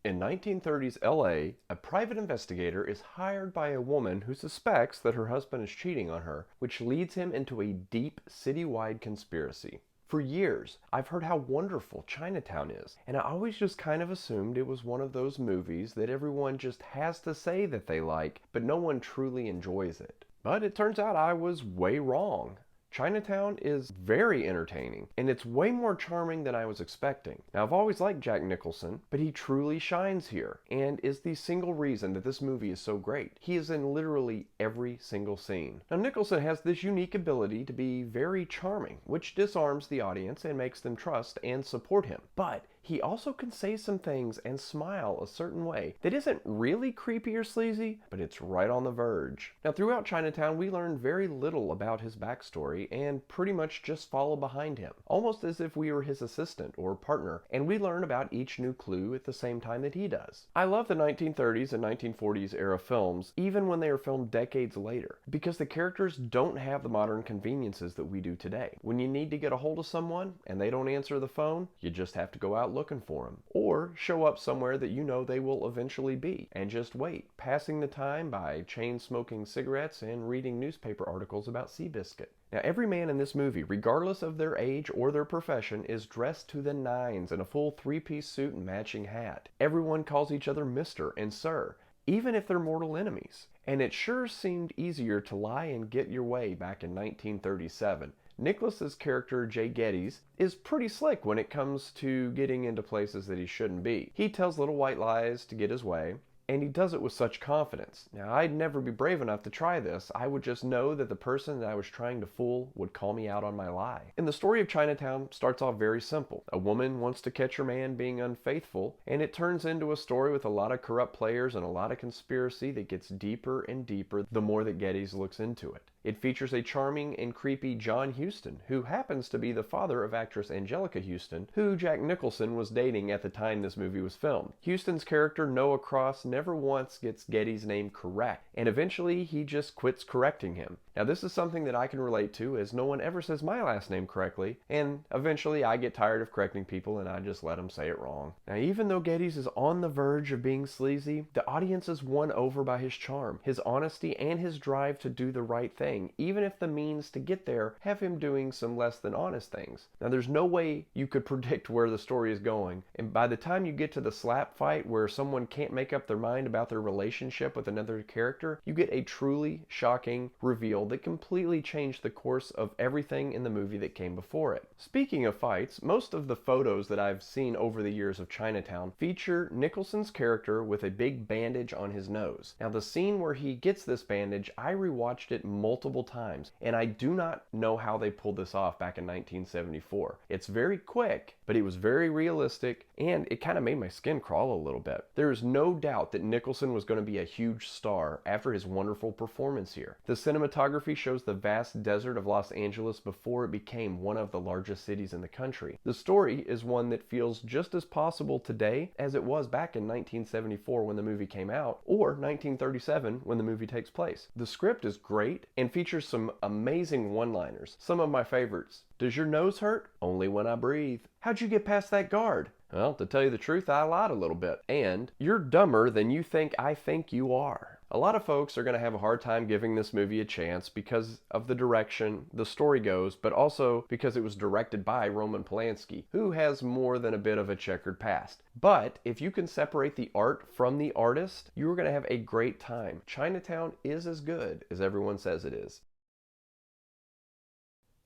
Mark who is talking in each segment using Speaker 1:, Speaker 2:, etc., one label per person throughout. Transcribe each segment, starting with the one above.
Speaker 1: In 1930s LA, a private investigator is hired by a woman who suspects that her husband is cheating on her, which leads him into a deep citywide conspiracy. For years, I've heard how wonderful Chinatown is, and I always just kind of assumed it was one of those movies that everyone just has to say that they like, but no one truly enjoys it. But it turns out I was way wrong. Chinatown is very entertaining, and it's way more charming than I was expecting. Now, I've always liked Jack Nicholson, but he truly shines here, and is the single reason that this movie is so great. He is in literally every single scene. Now, Nicholson has this unique ability to be very charming, which disarms the audience and makes them trust and support him. But he also can say some things and smile a certain way that isn't really creepy or sleazy, but it's right on the verge. Now, throughout Chinatown, we learn very little about his backstory and pretty much just follow behind him, almost as if we were his assistant or partner, and we learn about each new clue at the same time that he does. I love the 1930s and 1940s era films, even when they are filmed decades later, because the characters don't have the modern conveniences that we do today. When you need to get a hold of someone and they don't answer the phone, you just have to go out looking for them, or show up somewhere that you know they will eventually be, and just wait, passing the time by chain-smoking cigarettes and reading newspaper articles about Seabiscuit. Now, every man in this movie, regardless of their age or their profession, is dressed to the nines in a full three-piece suit and matching hat. Everyone calls each other Mr. and Sir, even if they're mortal enemies. And it sure seemed easier to lie and get your way back in 1937. Nicholas's character, Jay Geddes, is pretty slick when it comes to getting into places that he shouldn't be. He tells little white lies to get his way, and he does it with such confidence. Now, I'd never be brave enough to try this. I would just know that the person that I was trying to fool would call me out on my lie. And the story of Chinatown starts off very simple. A woman wants to catch her man being unfaithful, and it turns into a story with a lot of corrupt players and a lot of conspiracy that gets deeper and deeper the more that Geddes looks into it. It features a charming and creepy John Huston, who happens to be the father of actress Angelica Huston, who Jack Nicholson was dating at the time this movie was filmed. Huston's character, Noah Cross, never once gets Geddes' name correct, and eventually he just quits correcting him. Now, this is something that I can relate to, as no one ever says my last name correctly, and eventually I get tired of correcting people and I just let them say it wrong. Now, even though Geddes is on the verge of being sleazy, the audience is won over by his charm, his honesty, and his drive to do the right thing, even if the means to get there have him doing some less than honest things. Now, there's no way you could predict where the story is going, and by the time you get to the slap fight where someone can't make up their mind about their relationship with another character, you get a truly shocking reveal that completely changed the course of everything in the movie that came before it. Speaking of fights, most of the photos that I've seen over the years of Chinatown feature Nicholson's character with a big bandage on his nose. Now, the scene where he gets this bandage, I rewatched it multiple times, and I do not know how they pulled this off back in 1974. It's very quick, but it was very realistic, and it kind of made my skin crawl a little bit. There is no doubt that Nicholson was going to be a huge star after his wonderful performance here. The cinematography shows the vast desert of Los Angeles before it became one of the largest cities in the country. The story is one that feels just as possible today as it was back in 1974 when the movie came out, or 1937 when the movie takes place. The script is great and features some amazing one-liners. Some of my favorites. Does your nose hurt? Only when I breathe. How'd you get past that guard? Well, to tell you the truth, I lied a little bit. And you're dumber than you think I think you are. A lot of folks are going to have a hard time giving this movie a chance because of the direction the story goes, but also because it was directed by Roman Polanski, who has more than a bit of a checkered past. But if you can separate the art from the artist, you're going to have a great time. Chinatown is as good as everyone says it is.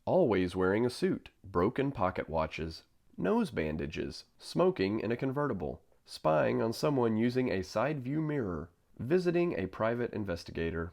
Speaker 1: Always wearing a suit, broken pocket watches, nose bandages, smoking in a convertible, spying on someone using a side view mirror, visiting a private investigator.